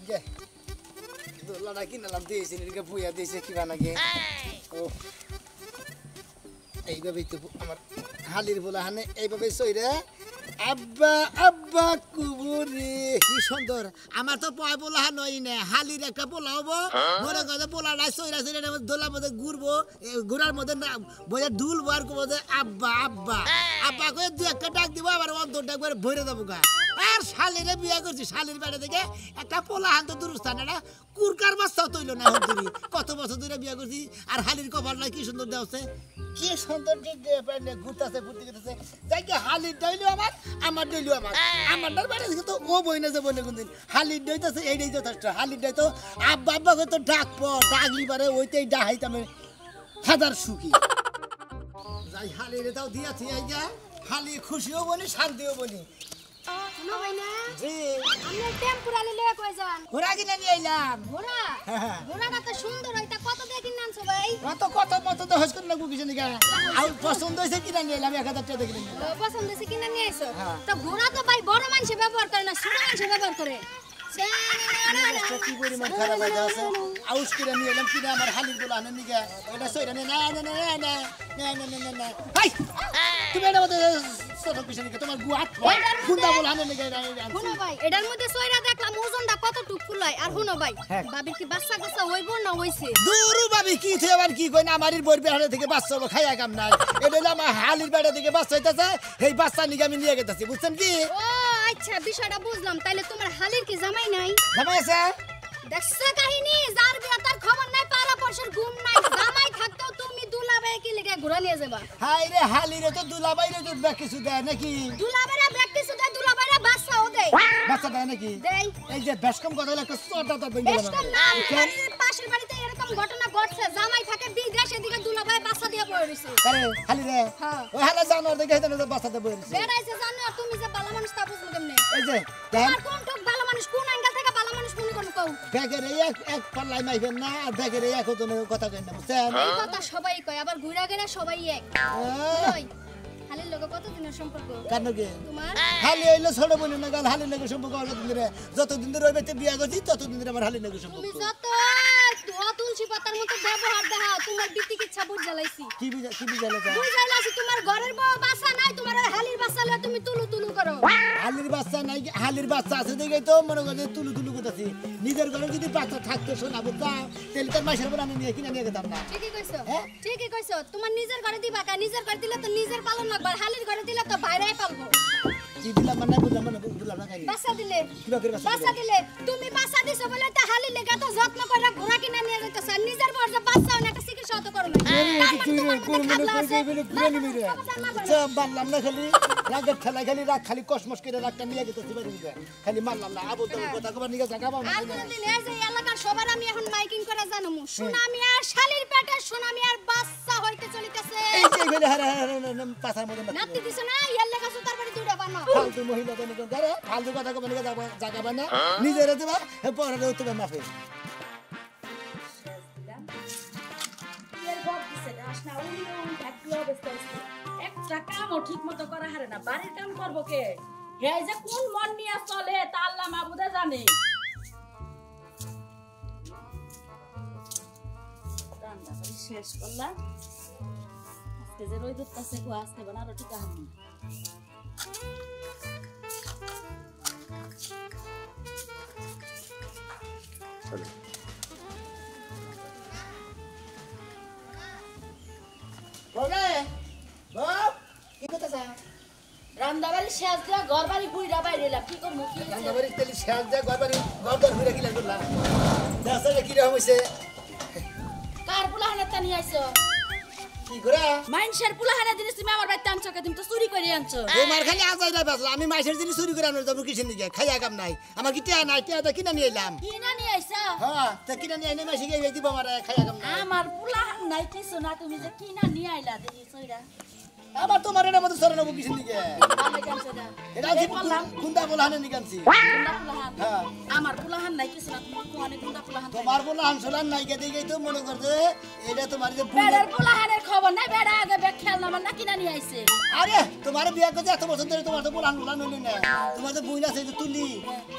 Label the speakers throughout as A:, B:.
A: গে দোলাটা কিনলাম দিয়েছি এদিকে বুয়া দিয়েছে কিবা নাকি ও এইভাবেই তো আমার হালির বলা হানে এইভাবে সইরে আব্বা আব্বা কুবুরি কি সুন্দর আমার তো পয় বলা নই না হালির একটা পোলা হবো মনে করে পোলাটা সইরা সইরা দোলার মধ্যে ঘুরবো ঘুরার মধ্যে না বলে দুলবো আর মধ্যে আব্বা আব্বা আব্বা করে দু একটা ডাক দিব আবার অন্তর ডাক করে ভরে দেবো গা আর শালিরে বিয়ে করছি শালির বাড়ি থেকে একটা পোলা হান তো দুরস্থান না কুরকার বাচ্চাও তৈল না হদ্দুরি কত বছর ধরে বিয়ে করছি আর হালির কপালটা কি সুন্দর দেওয়া কি সুন্দর ঘুরতেছে ঘুরতে গেতেছে যাই কি হালির ডইলো আমার ডইলো আমার বাড়ি থেকে তো ও বই না যে বলে কোনদিন হালির ডইতেছে এইটাই যথেষ্ট হালির ডই তো আব্বা আব্বা করে তো ডাকবো ডাকলি পারে ওইটাই ডাহাইতাম হাজার সুখী যাই হালিরে তাও দিয়াছি এই যা হালি খুশিও বলি শান্তিও বলি
B: না ভাই না
A: জি
B: আমি টেম্পোরালি লয়ে কই যান
A: ঘোড়া কিনে নিয়ে এলাম
B: ঘোড়া ঘোড়াটা তো সুন্দর হইতা কত দিয়ে কিনে আনছো ভাই
A: কত মত তো হস করে লাগু কিছু নিগা আর পছন্দ হইছে কিনা নিয়ে এলাম 1000 টাকা দিয়ে কিনে
B: পছন্দ হইছে কিনে নিয়ে আইছো তো ঘোড়া তো ভাই বড় মানুষ ব্যবহার করে না ছোট মানুষ ব্যবহার করে
A: কি পরিমাণ খারাপ হয়ে যাচ্ছে আউস করে নিয়ে এলাম কিনা আমার হালির বলা আনে নিগা এটা সইরা না না না না না না হাই তুমি এটা মধ্যে ছোট কিছু নিগা তোমার গুয়াত খুন্দা বলা আনে নিগা
B: শুনো ভাই এটার মধ্যে সইরা দেখলাম ওজনটা কত টুকু লয় আর শুনো ভাই বাবির কি বাচ্চা কাচ্চা হইব না হইছে
A: দূর বাবি কি থে আবার কি কই না আমারই বইর বেড়া থেকে বাচ্চা হবে খাইয়া কাম নাই এটা হলো আমার হালির বেড়া থেকে বাচ্চা হইতাছে এই বাচ্চা নিগা আমি নিয়ে গেতাছি বুঝছেন কি
B: ও আচ্ছা বিষয়টা বুঝলাম তাইলে তোমার হালির কি জামাই নাই
A: জামাই আছে
B: দেখছা কাহিনী যার বিয়া তার খবর নাই পাড়া পড়শের ঘুম নাই জামাই থাকতেও তুমি দুলাভাই কি লাগা ঘুরা নিয়ে যাবা
A: হাই রে হালিরে তো দুলাভাইরে তো কিছু দেয় নাকি
B: দুলাভাইরা প্র্যাকটিস দেয় দুলাভাইরা বাচ্চাও দেয়
A: বাচ্চা দেয় নাকি
B: দেয়
A: এই যে বেশকম কথা হলো একটা চটা তো বেঙ্গল
B: বেশকম না পাশের বাড়িতে এরকম ঘটনা ঘটছে জামাই থাকে বিদেশে দিকে দুলাভাই বাচ্চা দিয়ে পড়ে রইছে
A: আরে হালিরে ওই হালা জানোয়ার দেখে হেতনে যে বাচ্চা দিয়ে পড়ে রইছে
B: বেড়াইছে জানোয়ার তুমি যে ভালো মানুষ তা বুঝলো কেমনে
A: এই যে দেন
B: কোন টক ভালো মানুষ কোন অ্যাঙ্গেল থেকে ভালো মানুষ মনে করো কও
A: দেখে রে এক পাল্লাই মাইবেন না আর দেখে রে এক হতনে কথা কই না বুঝছেন
B: এই কথা সবাই কয় আবার ঘুরা গেরা সবাই এক ওই হালির লগে কত দিনের সম্পর্ক
A: কেন গে
B: তোমার
A: হালি হইলো ছোট বোন না গাল হালির লগে সম্পর্ক কতদিন ধরে যতদিন ধরে ওই বাড়িতে বিয়া করছি ততদিন ধরে আমার হালির লগে সম্পর্ক
B: তুমি যত তুলসী পাতার মতো ব্যবহার দেখাও তোমার বিতিকিচ্ছা বুঝ জ্বালাইছি
A: কি বুঝালে তা
B: বুঝ জ্বালাইছি তোমার ঘরের বউ বাসা নাই তোমার হালির বাসা লয়ে তুমি তুলু করো
A: হালির বাচ্চা নাই হালির বাচ্চা আছে দেখে তো মনে করে তুলু করতেছি নিজের ঘরে যদি বাচ্চা থাকতো শোনা বুঝতা তেল তার মাসের পর আমি নিয়ে কিনে নিয়ে যেতাম না
B: ঠিকই কইছো তোমার নিজের ঘরে দিবা কা নিজের ঘরে দিলে তো নিজের পালন লাগবে হালির ঘরে দিলে তো বাইরেই পালবো
A: কি দিলাম মানে বুঝলাম না খালি
B: বাচ্চা দিলে
A: কিবা করে
B: বাচ্চা দিলে তুমি বাচ্চা দিছো বলে তো হালির লেগে তো যত্ন করে ঘোড়া কিনে নিয়ে যাইতেছ নিজের বড় যে বাচ্চা না একটা চিকিৎসা তো করো না
A: মারলাম না খালি রাগের খেলা খালি রাগ খালি কসমস করে রাগটা নিয়ে যেতেছি খালি মারলাম না আবু তো কথা কবার নিয়ে জাগাবো না
B: দিন এই যে এলাকার সবার আমি এখন মাইকিং করে জানামু সুনামি আর শালির পেটের সুনামি আর বাচ্চা হইতে চলিতেছে
A: এই যে গেলে হারা পাছার মধ্যে
B: নাতি দিছ না ইয়ার লেখা সুতার বাড়ি দুইটা বানো
A: ফালতু মহিলা দেন করে ফালতু কথা কবার নিয়ে জাগাবো না নিজের দেবা পরে তুমি মাফে
C: একটা কামও ঠিক মতো করা হারে না বাড়ির কাম করবো কে হে যে কোন মন নিয়ে চলে তা আল্লাহ মাহবুদে জানে রান্না করে শেষ করলাম আজকে যে রোদ উঠতেছে গো আজকে বানারো ঠিক আছে রান্দাবাড়ি শেষ দিয়া ঘর বাড়ি বুইরা বাইরে এলাম কি করবো কি
A: রান্দাবাড়ি তেলি শেষ যা ঘর বাড়ি ঘুরে গিলা করলাম দেশে কি রকম হইছে
C: কার পুলাহানে তা নিয়ে আইছো
A: কি করে
C: মাইনশের পুলাহানে জিনিস তুমি আমার বাড়িতে আনছো কে তুমি তো চুরি করে আনছো
A: তোমার খালি আজাইরা বাসলা আমি মাইশের জিনিস চুরি করে আনব যাব কিসের নিকে খাইয়া কাম নাই আমার কি টিয়া নাই টিয়াটা কিনা নিয়ে এলাম
C: কিনা নিয়ে আইছো
A: হ্যাঁ তা কিনা নিয়ে আইনে মাইশে গিয়ে দিব আমার খাইয়া কাম নাই
C: আমার পুলাহান নাই কিছু না তুমি যে কিনা নিয়ে আইলা দেখি সইরা
A: আবার তোমার এটা মতো সরে নেবো কিছু দিকে
C: আমি কাছে না
A: এটা কি কুন্দা বলা হানে নিকানছি
C: গুন্ডা ফুলাহান
A: হ্যাঁ
C: আমার ফুলাহান নাই কিছু না তুমি কোনে গুন্ডা ফুলাহান
A: তোমার বলা হানসলান নাই কে দেখেই তো মনে করছে এটা তোমার যে
C: বেড়ার ফুলাহানের খবর নাই বেড়া আগে ব্যাগ খেল না না কিনা নিয়ে আইছে
A: আরে তোমার বিয়ে করতে এত বছর ধরে তোমার তো বলা হান হইল না তোমার তো বইনা আছে যে তুলি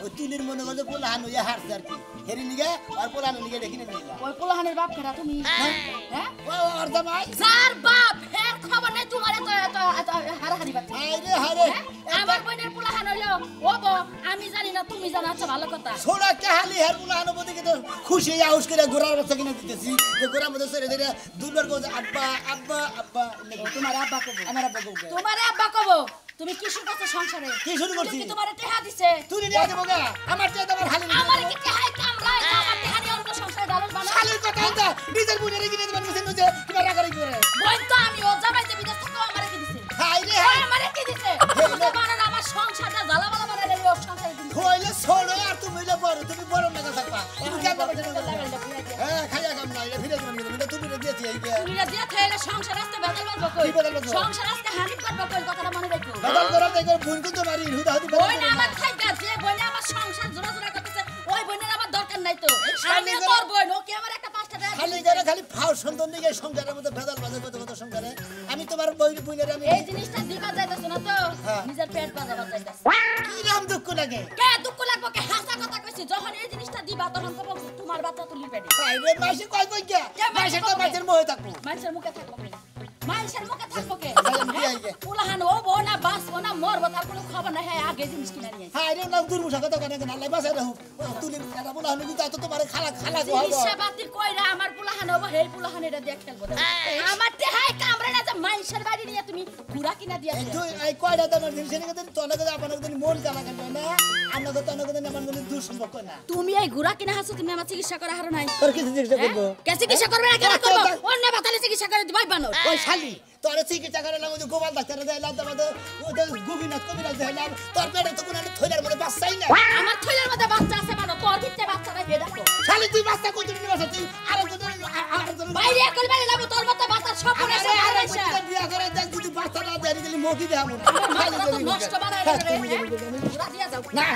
A: ওই তুলির মনে করছে বলা হান হইয়া হারছে আর কি হেরি নিগে আর বলা হান নিগে দেখি না
C: ওই ফুলাহানের বাপ খেরা তুমি হ্যাঁ
A: ও আর জামাই
C: যার বাপ ফের খবর নাই তোমার এত হারাহারি বাচ্চা
A: হায়রে হায়রে
C: আমার বোনের ফুলাহান হইলো ও বো আমি জানি না তুমি জানো আচ্ছা ভালো কথা
A: ছোড়া কাহালি হের বলা হান বদিকে তো খুশি আউস করে ঘোড়ার বাচ্চা কিনে দিতেছি যে ঘোড়ার মধ্যে ছেড়ে দিলে দুবার কোজে আব্বা আব্বা আব্বা
C: তোমার আব্বা কব
A: আমার আব্বা কব
C: তোমার আব্বা কব তুমি কি শুরু করছো সংসারে
A: কি শুরু করছি
C: তোমার টেহা দিছে
A: তুই নিয়ে দেবো গা আমার চেয়ে তোমার হালি
C: আমার কি টেহাই কামড়ায় আমার টেহা নিয়ে অন্য সংসারে ডালন বানা
A: শালির কথা এটা নিজের বুঝে রেখে দিতে পারছিস না যে কিবা রাগারি করে
C: বই তো আমি ও জামাইতে বিদেশ থেকে আমারে কি দিছে
A: হাইরে
C: ওই আমারে কি দিছে তো বানান আমার সংসারটা জ্বালাবালা বানাই রে ও সংসারে দিছে
A: হইলে ছোড়ো আর তুমি হইলে বড় তুমি বড় না থাকবা তুমি কেন পারছ না হ্যাঁ খাইয়া কাম না এটা ফিরে দিবেন এটা তুমি দিয়েছি এই যে
C: তুমি দিয়া থাইলে সংসার আসতে বেদল বাজবো কই
A: কি বেদল বাজবো?
C: সংসার আসতে হানি করব কই কথাটা মনে রাখো
A: বদল করা দেখো ভুল কিন্তু মারি হুদা হুদি
C: ওই না আমার থাইগা যে বইনে আমার সংসার জোড়া জোড়া করতেছে ওই বইনের আমার দরকার নাই তো আমি তোর বইন ওকে আমার একটা 5টা টাকা
A: খালি করে খালি ফাও সুন্দর নিগে সংসারের মধ্যে ভেদাল বাজে কত কত সংসারে আমি তোমার বইনের আমি
C: এই জিনিসটা দিবা যাইতাছ না তো
A: হ্যাঁ।
C: নিজের পেট বাজাবা যাইতাছ
A: কি নাম দুঃখ লাগে
C: কে দুঃখ লাগবো কে হাসা কথা কইছি যখন এই জিনিসটা দিবা তখন কব তোমার বাচ্চা তুলি পেটে
A: হাইরে মাসে কয় কই কে মাসে তো মাসের মোহে থাকবো
C: মানুষের মুখে থাকবো কে মানুষের মুখে থাকবো কে
A: সালাম দিয়ে আইগে
C: পুলাহান ও বো না বাস ও না মরবো তার কোনো খবর নাই হ্যাঁ আগে জিনিস কিনা নিয়ে
A: হাইরে নাম দুর্মুষা কথা কেন কেন আল্লাহ বাসায় রাখুক তুলি কাটা বলা হলো কিন্তু এত তোমার খালা খালা গো
C: চিকিৎসা বাতি কইরা আমার পুলাহান হবো হেই পুলাহান এটা দিয়ে খেলবো আমার দেহাই কামড়ে না যে মানুষের বাড়ি নিয়ে তুমি ঘুরা কিনা দিয়া
A: এই কয়টা তোমার দিন সেদিকে দিন তনকে আপনাকে দিন মন কালা কেন না আপনাকে তনকে দিন আমার মনে দূর সম্পর্ক না
C: তুমি এই ঘুরা কিনা হাসো তুমি আমার চিকিৎসা করা হারো নাই
A: তোর কি চিকিৎসা করবো
C: কে চিকিৎসা করবে না কেন করবো অন্য বাতালে চিকিৎসা করে দিবাই বানো
A: ওই শালি তোর চিকিৎসা করে লাগো যে গোপাল ডাক্তার দেয়লাম তোমাদের ওদের গোবিনাথ কবিরাজ দেয়লাম তোর পেটে তো কোনো থইলার মধ্যে বাচ্চাই না
C: আমার থইলের মধ্যে বাচ্চা আছে বানো তোর ভিতরে বাচ্চা নাই হে দেখো
A: শালি তুই বাচ্চা কত দিন বাচ্চা তুই আর
C: বাইরে একল বাইরে লাবো তোর মতো বাচ্চা সব করে আছে আর আইসা
A: বিয়া করে দেখ যদি বাচ্চা না দেয় গেলি মকি দেব না
C: মাথা তো নষ্ট বানায় রে ঘুরা দিয়া যাও
A: না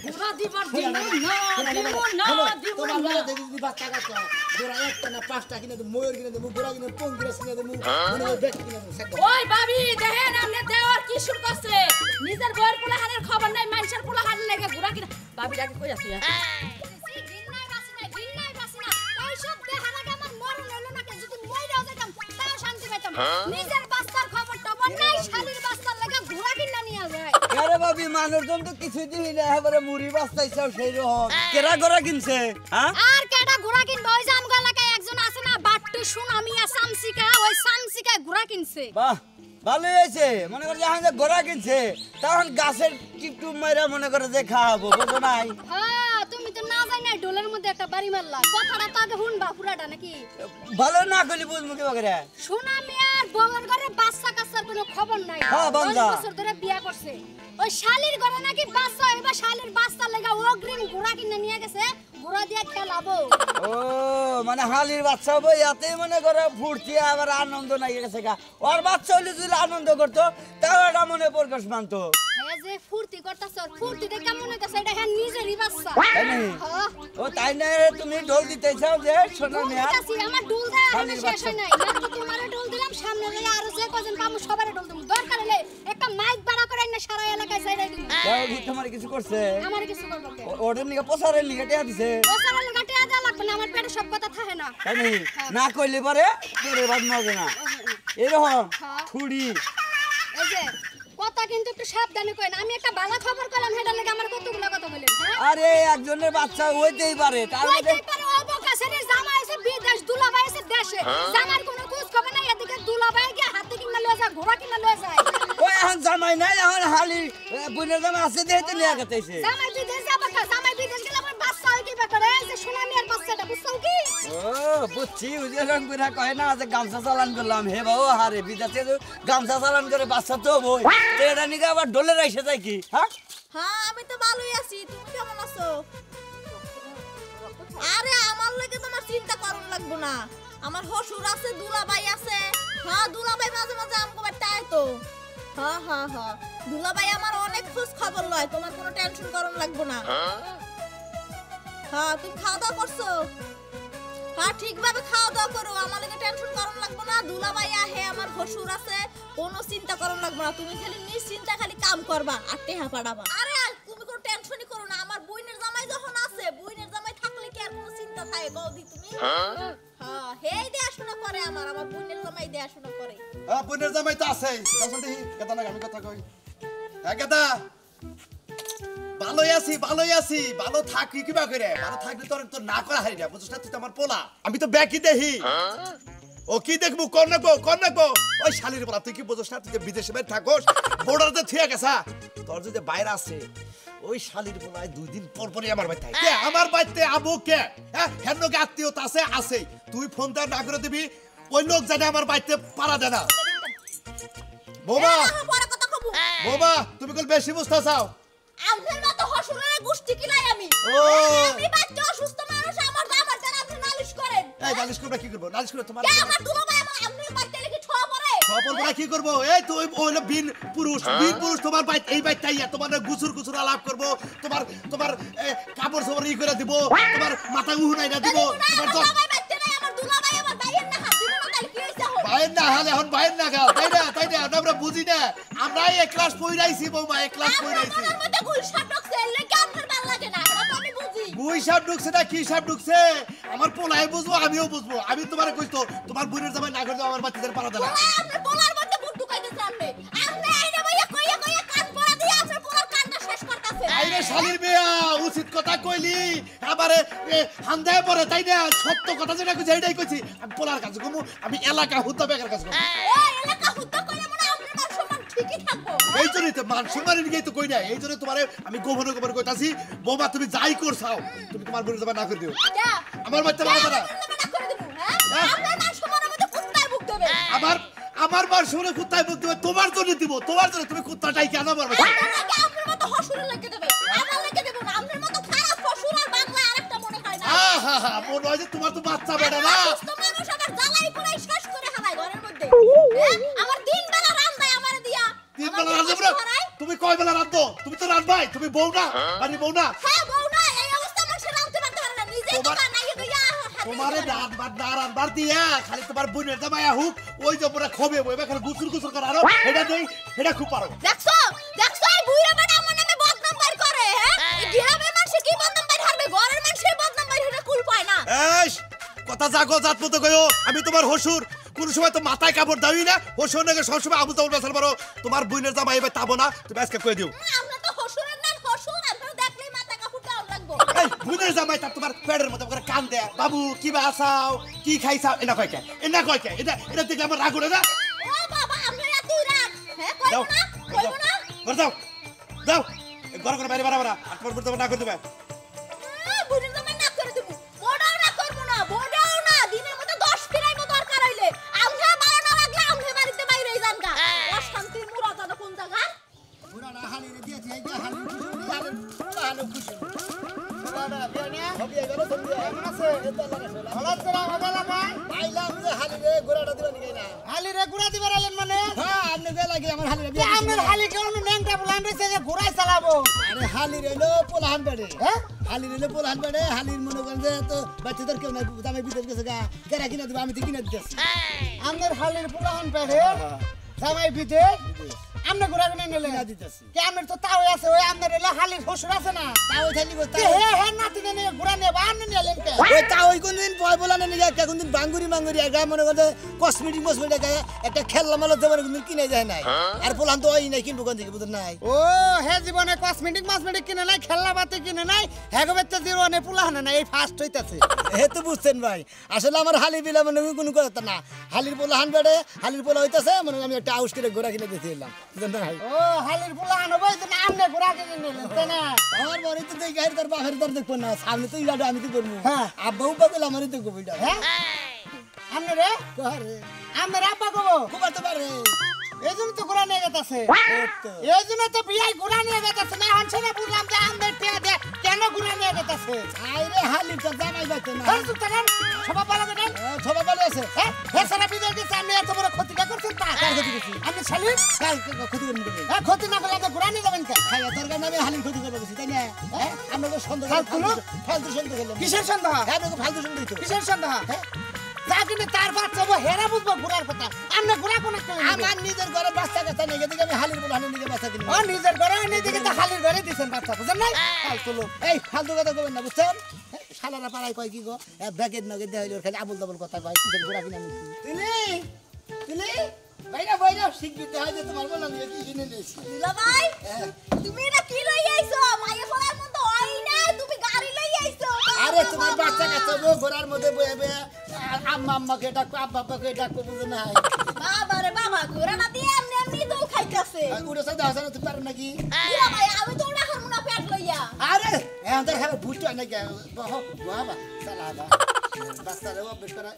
C: ঘুরা দিবার দিন না দিব
A: তোমার
C: না
A: মেয়ে দেখি যদি বাচ্চা কাচ্চা গোড়া একটা না পাঁচটা কিনে দেবো ময়ূর কিনে দেবো গোড়া কিনে পঙ্গিরাস কিনে দেবো মনে হয় বেশ কিনে দেবো
C: ওই ভাবি দেখেন আমনে দেওয়ার কি শুরু করছে নিজের বউয়ের পোলাহানের খবর নাই মানুষের পোলাহান লেগে ঘুরা কিনা ভাবি ডাকে কই আছিস
B: ঘৃণায় বাসি না ঘৃণায় বাসি না এইসব দেখার আগে আমার মরণ হলো না কেন যদি মইরাও যেতাম তাও শান্তি পেতাম নিজের বাচ্চার খবর টবর নাই শালির বাচ্চার লাগা ঘোড়া কিনা নিয়ে যায়
D: আরে বাবি মানুষজন তো কিছুই দিই না এবারে মুড়ি বাস্তাইছাও সেই রকম কেরা করা কিনছে হ্যাঁ
B: আর কেডা ঘোড়া কিনবে ওই জাম এলাকায় একজন আছে না বাট্টু সুনামিয়া সামসিকা ওই সামসিকা ঘোড়া কিনছে
D: বাহ ভালোই হয়েছে মনে করে যখন যে গোড়া কিনছে তখন গাছের টিপটুপ মাইরা মনে করে যে খাওয়াবো বুঝো নাই
B: হ্যাঁ তুমি তো না যাই না ডোলের মধ্যে একটা বাড়ি মারলা কথাটা তো আগে শুনবা পুরাটা নাকি
D: ভালো না করলি বুঝবো কি বাগরে
B: সুনামিয়ার বউয়ের ঘরে বাচ্চা কাচ্চার কোনো খবর নাই
D: হ্যাঁ,
B: 10
D: বান্দা।
B: বছর ধরে বিয়া করছে ওই শালির ঘরে নাকি বাচ্চা হইবা শালির বাচ্চা লাগা অগ্রিম ঘোড়া কিনে নিয়ে গেছে ঘোড়া দিয়ে খেলাবো
D: ও মানে হালির বাচ্চা বই ইয়াতে মনে করে ফুর্তি আবার আনন্দ নাই গেছে গা ওর বাচ্চা হইলে যদি আনন্দ করতো তাও এটা মনে প্রকাশ মানতো
B: হ্যাঁ যে ফুর্তি করতাছ ফুর্তিতে কেমন হইতাছে এটা হ্যাঁ নিজেরই বাচ্চা
D: তাই নাকি?
B: হ্যাঁ
D: ও তাই না তুমি ঢোল দিতে চাও যে শোনা মেয়া
B: বলতাছি, আমার ডুল দেয়া এখনো
D: শালির
B: শেষ
D: বাচ্চা।
B: হয় নাই মাত্র তোমারে ডুল দিলাম সামনে লইয়া আরো যে কজন পাবো সবারে ডুল দিমু দরকার হলে একটা মাইক ভাড়া করে না সারা এলাকায় ছাইড়াই দিমু
D: তোমার কিছু করছে
B: আমার কিছু করব কে
D: ওদের নিকে পোসারের নিকে টেয়া দিছে
B: ওসারা লাগা টেয়া দেয়া লাগবে না আমার পেটে সব কথা থাকে না
D: তাই নাকি? না কইলে পরে তোরে বাদ মারবে না এরকম
B: হ্যাঁ।
D: ছুরি
B: এই যে কথা কিন্তু একটু সাবধানে কইন আমি একটা ভালো খবর কইলাম হেডা লাগা আমার কতগুলো কথা বলেন হ্যাঁ
D: আরে একজনের বাচ্চা হইতেই পারে তার মধ্যে
B: ওইটাই পারে অবকাশের জামাই আছে বিদেশ দুলাভাই আছে দেশে জামার কোনো খোঁজ খবর নাই এদিকে দুলাভাই গিয়ে হাতে কিনা লয়ে যায় ঘোড়া কিনা লয়ে যায়
D: ওই এখন জামাই নাই এখন হালি বুনের জামাই আছে দেখতে নিয়ে গেছে
B: জামাই বিদেশ যাবে কা জামাই বিদেশ গেলে আমার বাচ্চা হয় কি ব্যাপারে এই যে সুনামিয়ার বাচ্চাটা বুঝছো কি
D: ও বুঝছি ওই রং করে কয় না যে গামছা চালান করলাম হে বাবু হারে বিদাতে গামছা চালান করে বাচ্চা তো বই তো এটা নিকে আবার ডলে রাইসে যায় কি হ্যাঁ
E: হ্যাঁ আমি তো ভালোই আছি তুমি কেমন আছো আরে আমার লাগে তোমার চিন্তা করুন লাগবো না আমার হসুর আছে দুলাভাই আছে হ্যাঁ দুলাভাই মাঝে মাঝে আমগো বাড়িতে আয় তো হ্যাঁ হ্যাঁ হ্যাঁ দুলাভাই আমার অনেক খোঁজ খবর লয় তোমার কোনো টেনশন করন লাগবে না হ্যাঁ তুমি খাওয়া দাওয়া করছো হ্যাঁ ঠিকভাবে খাওয়া দাওয়া করো আমার লাগে টেনশন করন লাগবে না দুলাভাই আহে আমার হসুর আছে কোনো চিন্তা করন লাগবে না তুমি খালি নিশ্চিন্তা খালি কাম করবা আর টেহা পাড়াবা আরে তুমি কোনো টেনশনই করো না আমার বইনের জামাই যখন আছে বইনের জামাই থাকলে কি আর কোনো চিন্তা থাকে গদি তুমি হ্যাঁ হেই দেখাশোনা করে আমার বইনের জামাই দেখাশোনা করে
F: বোনের জামাই তো আছে তখন দেখি কেতা না আমি কথা কই হ্যাঁ কেতা ভালোই আছি ভালো থাকি কিবা করে ভালো থাকলে তোর না করা হারি না বুঝছ না তুই তো আমার পোলা আমি তো ব্যাকি দেখি ও কি দেখবো কোন নাকবো ওই শালির পোলা তুই কি বুঝছ না তুই যে বিদেশে বাইরে থাকোস বর্ডারতে থিয়া গেছা তোর যদি বাইরে আছে ওই শালির পোলায় 2 দিন পর পরই আমার বাড়িতে কে আমার বাড়িতে আবু কে হ্যাঁ হেন লোক আত্মীয়তা আছে তুই ফোন দা না করে দিবি ওই লোক জানে আমার বাড়িতে পারা দেয় না বোমা তুমি কল বেশি বুঝতে চাও
E: আমনের মতো হসুরের গোষ্ঠী কিলাই আমি
F: ও
E: আমি বাচ্চা অসুস্থ মানুষ আমার জামার জানা আপনি নালিশ করেন
F: এই নালিশ করবে কি করব নালিশ করে তোমার
E: কে আমার দুলাভাই আমার আমনের বাচ্চা লিখে ছোয়া পড়ে
F: খবর বলা কি করব এই তো ওই বীর পুরুষ তোমার বাইত এই বাইতাই তোমার গুছুর আলাপ করব তোমার কাপড় সবর ই করে দিব তোমার মাথা উহুনাইনা দিব তোমার
E: দুলাভাই বাচ্চা নাই আমার দুলাভাই আমার ভাইয়ের না হাত দিব না তাহলে কি হইছে হো
F: ভাইয়ের না হালে এখন ভাইয়ের না গাও তাই না আমরা বুঝি না আমরা এক ক্লাস পড়াইছি বৌমা এক ক্লাস পড়াইছি
E: আমার মধ্যে গুলশান ঢুকছে এলে কি আপনার ভালো লাগে না এটা তো আমি বুঝি
F: গুই সাপ ঢুকছে না কি সাপ ঢুকছে আমার পোলাই বুঝবো আমিও বুঝবো আমি তোমারে কইতো তোমার বোনের জামাই না করে আমার বাচ্চাদের পারা দেনা
E: আপনি পোলার মধ্যে বুট ঢুকাইতেছেন আপনি আইনা ভাইয়া কইয়া কান পড়া দিয়ে আপনার পোলার কানটা শেষ করতেছেন
F: আইরে শালির বিয়া উচিত কথা কইলি আমারে হান্দায় পড়ে তাই না সত্য কথা যেটা কইছি এইটাই কইছি আমি পোলার কাছে কমু আমি এলাকা হুদ্দা বেকার কাছে কমু
E: ওই এলাকা হুদ্দা কইলে মনে আপনার মান সম্মান ঠিকই থাকবো
F: এই জন্যই তো মান সম্মানের দিকেই তো কই না এই জন্য তোমারে আমি গোপনে কইতাছি বৌমা তুমি যাই করছাও তুমি তোমার বোনের জামাই না করে দিও
E: যা
F: আমার বাচ্চা মারা না
E: না করে দেব হ্যাঁ আপনার মান সম্মানের মধ্যে কুত্তায় বুক দেবে
F: আমার বার শুনে কুত্তায় বুক দেবে তোমার জন্য দিব তোমার জন্য তুমি কুত্তাটাই কেন মারবে
E: আপনার মতো হসুরের লাগে দেবে আমার লাগে দেব না আপনার মতো খারাপ হসুর আর বাংলা আরেকটা মনে হয় না
F: আহা মনে হয় যে তোমার তো বাচ্চা বেটা না
E: সুস্থ মানুষ আমার জ্বালাই পুরাই শেষ করে হারায় ঘরের মধ্যে আমার দিন বেলা রান্দায় আমারে দিয়া
F: তিন বেলা রাঁধবে না তুমি কয় বেলা রাঁধবো তুমি তো রাঁধবাই তুমি বউ না বাড়ি বউ না
E: হ্যাঁ বউ না এই অবস্থা মানুষ রাঁধতে পারতে পারে না নিজে তো বানাই দিয়া
F: তোমারে রাঁধবার দিয়া খালি তোমার বোনের জামাই হুক ওই যে পুরো খবে বইবে খালি গুসুর করে আরো এটা দেই এটা খুব পারো
E: দেখছো এই বুইরা বেটা আমার নামে বদনাম বাইর করে হ্যাঁ এই গ্রামের মানুষ কি বদনাম বাইর হারবে ঘরের মানুষের বদনাম বাইর হলে কুল পায় না
F: এই কথা জাগো জাত মতো কইও আমি তোমার হসুর কোন সময় তো মাথায় কাপড় দাওই না হসুর নাকি সবসময় আবু তাবুল বেসাল পারো তোমার বোনের জামাই এবার তাবো না তুমি আজকে কই দিও
E: আমরা তো হসুরের নাম হসুর আপনারা দেখলেই মাথা কাপড় দাও লাগবো
F: এই বোনের জামাই তার তোমার পেটের মতো করে কান দেয় বাবু কি বাসাও কি খাইছাও এটা কয় কে এটা দেখে আমার রাগ ওঠে না
E: ও বাবা আপনারা তুই রাখ হ্যাঁ কইবো না
F: ঘর যাও ঘর বাইরে বাড়া আর পর না করে দেবে
E: বুড়ির নামে না করে দেব বড়াও না করব না বড়াও না দিনের মধ্যে 10 ফিরাইবো দরকার হইলে আমরা বারো না লাগলে আমরা বাড়িতে বাইরে যান গা অশান্তির মুরাদ না কোন জায়গা
A: পুরানা হালিরে দিয়েছি এই যে হালির খুশি পুরানা বিয়ানিয়া হবে গেল তো কেমন আছে ভালো আছে না ভালো না আইলাম যে হালিরে গোড়াটা দিবা নি না হালিরে গোড়া দিবার আলেন মানে হ্যাঁ আপনি গে লাগি আমার হালিরে দিয়ে আমার হালি কেমন ন্যাংটা পোলান রইছে যে ঘোড়ায় চালাবো আরে হালিরে হলো পোলাহান বেড়ে হ্যাঁ হালির হলো পোলাহান বেড়ে হালির মনে করেন যে তো বাচ্চাদের কেউ না দামে বিদেশ গেছে গা কেরা কিনা দিব আমি তো কিনা দিতেছি আমার হালির পোলাহান বেড়ে জামাই বিদেশ আমনে ঘোরা কিনে নিলে না দিতেছি কে আমের তো তাও আছে ওই আমনের এলা হালির শ্বশুর আছে না তাও থাকি গো তাও হে নাতি নে ঘোরা নে বান নিলেন কে ওই তাও ওই কোনদিন পয় বলা নে নিয়া কোনদিন বাঙ্গুরি আগা মনে করে কসমেটিক একটা খেলনা মাল দেবার কোনদিন কিনে যায় নাই আর পোলান তো ওই নাই কিনবো কোন দিকে বুঝন নাই ও হে জীবনে কসমেটিক কিনে নাই খেলনা বাতি কিনে নাই হেগবেতে জীবনে পোলাহানে নাই এই ফার্স্ট হইতাছে হে তো বুঝছেন ভাই আসলে আমার হালি বিলা মনে কোনো কথা না হালির পোলাহান বেড়ে হালির পোলা হইতাছে মনে আমি একটা আউস করে ঘোরা কিনে দিয়েছিলাম ও হালির পোলাহান হইব তো আমনে ঘোরা কিনে নিলেন তাই না আমার বড় তো দেই গাড়ি তার বাপের দর দেখব না সামনে তো ইলাডা আমি তো করব হ্যাঁ আব্বা উব্বা কইলা আমারই তো কইডা হ্যাঁ আমনে রে কোহারে আমনে আব্বা কইবো কুবার তো পারে এইজন্য তো ঘোরা নিয়ে গেতাছে এইজন্য তো বিয়াই ঘোরা নিয়ে গেতাছে না হনছে না বুঝলাম যে আমদের টিয়া দে কেন ঘোরা নিয়ে গেতাছে আছে আইরে হালি তো জামাই বাইতে না আর তুই টাকা সবাই ভালো করে সবাই ভালো আছে হ্যাঁ হেসারা বিজয় কি সামনে এত বড় ক্ষতি করছেন তা কার ক্ষতি করছি আমি শালি কাল ক্ষতি করব হ্যাঁ ক্ষতি না করলে তো ঘুরানি যাবেন কা খাইয়া তোর কাছে আমি হালি ক্ষতি করব তাই না হ্যাঁ আমরা তো সন্দেহ ফালতু সন্দেহ করলাম কিসের সন্দেহ হ্যাঁ আমি ফালতু সন্দেহ কিসের সন্দেহ হ্যাঁ যাকিনে তার বাচ্চা হেরা বুঝবো ঘুরার কথা আমরা ঘুরা কোন আমার নিজের ঘরে বাচ্চা কাচ্চা নিয়ে গেছে আমি হালির বলে হালির নিয়ে বাচ্চা কিনি ও নিজের ঘরে এনে দিকে তো হালির ঘরে দিছেন বাচ্চা বুঝেন না ফালতু লোক এই ফালতু কথা কইবেন না বুঝছেন শালারা পাড়ায় কয় কি গো ব্যাগের নগে দেয়া হইলো খালি আবুল দাবুল কথা কয় কিসের ঘুরা কিনা তুমি বাইরা শিখবি হয় যে তোমার বলা নিয়ে কি কিনে নিয়েছি
E: দুলা ভাই তুমি এটা কি লই আইছো মাইয়া ফলার মতো হই না তুমি গাড়ি লই আইছো
A: আরে তোমার বাচ্চা কাচ্চা ঘোড়ার মধ্যে বয়ে বয়ে আম্মাকে ডাকো আব্বাকে ডাকো বুঝো না
E: বাবা রে বাবা ঘোড়াটা দিয়ে এমনি এমনি তো খাইতাছে
A: উড়ে সাথে হাসানো তুই পারো নাকি
E: দুলা ভাই আমি তো ওটা হারমু না পেট লইয়া
A: আরে এন্দার খারাপ বুঝতো না কে বাবা সালাবা বাচ্চারে অভ্যাস করা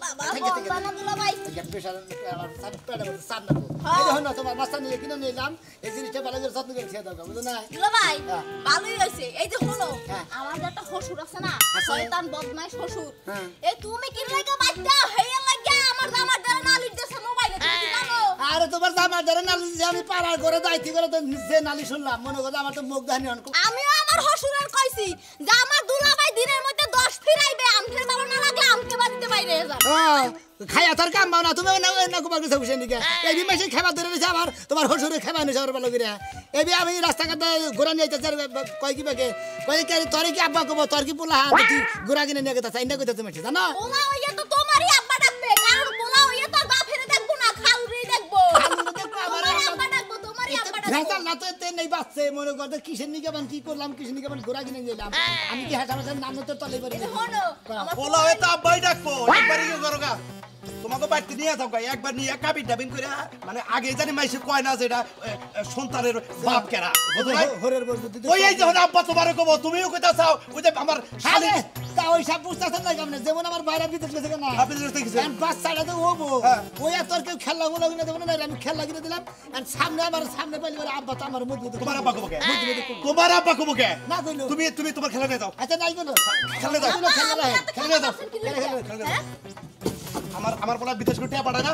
E: বাবা বাবা দুলা ভাই
A: প্রেসার আমার পেটে বসে সামনে এই দেখো না তোমার বাচ্চা নিয়ে কিনে নিলাম এই জিনিসটা ভালো করে যত্ন করে খেয়ে দাও বুঝো না
E: দুলা ভাই ভালোই হইছে এই যে হলো আমার যে একটা শ্বশুর আছে না শয়তান বদমাইশ শ্বশুর এই তুমি কি লাগা বাচ্চা হইয়া লাগা আমার জামার দ্বারা নালিশ দিছে মোবাইলে তুমি কি জানো
A: আরে তোমার জামার দ্বারা নালিশ দিছে আমি পাড়ার ঘরে যাইতি করে তো যে নালিশ শুনলাম মনে করো আমার তো মুখ দানি অন
E: আমিও আমার শ্বশুরের কইছি যে আমার দুলা ভাই দিনের মধ্যে 10 ফিরাইবে আমকে ভালো না লাগলে আমকে বাড়িতে বাইরে যা
A: খাইয়া তোর কাম বাও না তুমি না কুমার কাছে বসে নিকে এই বিমাসে খাবার ধরে নিছে আমার তোমার হসুরে খাবার নিছে আর ভালো করে এই আমি রাস্তাঘাটে ঘোরা নিয়ে যাচ্ছি কয় কি বাকে কয় কি তোর কি আব্বা কব তোর কি পোলা তুই ঘোরা কিনে নিয়ে গেতা চাইনা কইতে তুমি জানো
E: পোলা হইয়া তো তোমারই আব্বা ডাকবে কারণ পোলা হইয়া তো বাপেরে দেখবো না খালুরি দেখবো তোমারই আব্বা ডাকবো তোমারই আব্বা ডাকবো
A: ভেজাল না তো এতে নেই বাচ্চে মনে করতে কিসের নিকে বান কি করলাম কিসের নিকে বান ঘোরা কিনে নিলাম আমি কি হাসামাসার নাম তো তলে করে
E: হনো
F: পোলা হয়ে তো আব্বাই ডাকবো একবারই কি করো গা তোমাকে বাড়িতে নিয়ে যাও গা একবার নিয়ে কাবি ডাবিং করে মানে আগে জানি মাইসে কয় না যেটা সন্তানের বাপ কেরা
A: হরের বলতে
F: ওই এই যখন আব্বা তোমারে কব তুমিও কইতা চাও ওই যে আমার শালি
A: তা ওই সব বুঝতেছেন না কেমন যেমন আমার বাইরে বিদেশ গেছে কেন
F: আপনি যেতে গেছেন
A: বাচ্চাটা তো হবো ওই আর তোর কেউ খেলা গুলো কিনে দেবো না আমি খেলা কিনে দিলাম আর সামনে আমার সামনে পাইলে আব্বা তো আমার মজবুত
F: তোমার আব্বা কব কে তোমার আব্বা কব কে
A: না কইলো
F: তুমি তুমি তোমার খেলা নিয়ে যাও
A: আচ্ছা নাই কোনো
F: খেলা দাও
A: খেলা দাও
F: আমার বলা বিদেশ করে টাকা পাঠায় না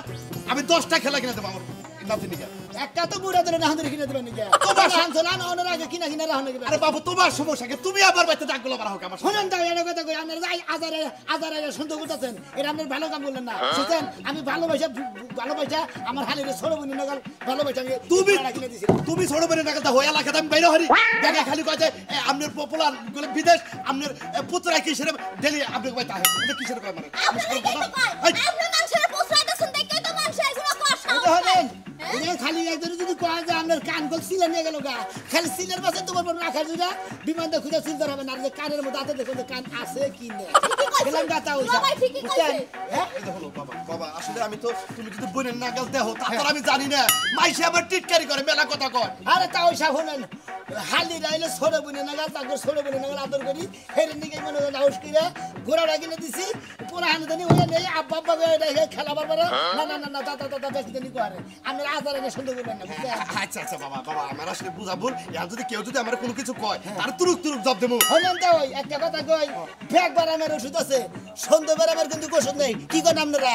F: আমি 10টা খেলা কিনে দেবো আমার নাতি নিকে
A: একটা তো বুড়া ধরে না হাতে কিনে দেবেন নাকি তোমার হানছলা না ওনার আগে কিনা কিনা রাখো নাকি
F: আরে বাবু তোমার সমস্যা কি তুমি আবার বাইতে ডাকগুলো মারা হোক আমার
A: শুনেন তো এর কথা কই আপনারা যাই আজারে সুন্দর করতেছেন এটা আপনার ভালো কাম করলেন না বুঝছেন আমি ভালোবাসা আমার হালিরে ছোট বনি নগল ভালোবাসা আমি
F: তুমি
A: কিনে দিছি
F: তুমি ছোট বনি নাগাল তা হইয়া লাগাতে আমি বাইরে হরি দেখা খালি কয় যে আপনার পপুলার গুলো বিদেশ আপনার পুত্রা কিসের ডেলি আপনার বাইতে আহে এটা কিসের কয় মানে
E: আপনি মানুষের পোছাইতেছেন দেখে তো মানুষ এগুলো কষ্ট
A: হলেন এই খালি একজন যদি কয় যে আপনার কান গল সিলে নিয়ে গেল গা খালি সিলের পাশে তোমার বড় রাখার জন্য বিমানটা খুঁজে চিন্তা হবে না যে কানের মধ্যে হাতে দেখুন কান আছে কি নেই গেলাম গাতা হইছে বুঝছেন হ্যাঁ
F: এই দেখো বাবা আসলে আমি তো তুমি যদি বনের নাগাল দেহ তারপর আমি জানি না মাইসে আমার টিটকারি করে মেলা কথা কয়
A: আরে তা ওই সব হলেন হালি রাইলে ছোট বনে নাগাল তারপর ছোট বনে নাগাল আদর করি হেরের দিকে মনে হয় হাউস কিনে ঘোড়া কিনে দিছি পুরো হানি হয়ে নেই আব্বা আব্বা খেলা পারবো না না না না দাদা বেশি দিনই করে আপনার আজার এনে সুন্দর করবেন না বুঝলেন
F: আচ্ছা আচ্ছা বাবা আমার আসলে বুঝা ভুল আর যদি কেউ যদি আমার কোনো কিছু কয় তার তুরুক জব দেবো
A: হলেন তো ওই একটা কথা কই ব্যাগ বারামের ওষুধ আছে সন্ধ্যে বারামের কিন্তু ওষুধ নেই কি করেন আপনারা